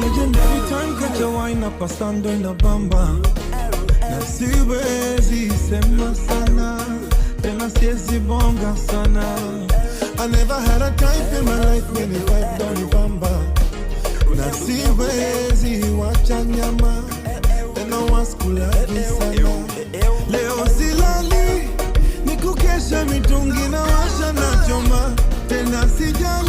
legendary time catch a wine up a stand in a bamba. Na siwezi sema sana, tena siwezi bonga sana. I never had a time in my life when the vibe down the bamba. Na siwezi wacha nyama, tena waskula sana. Leo silali, nikukesha mitungi na washa na choma. Tena sijali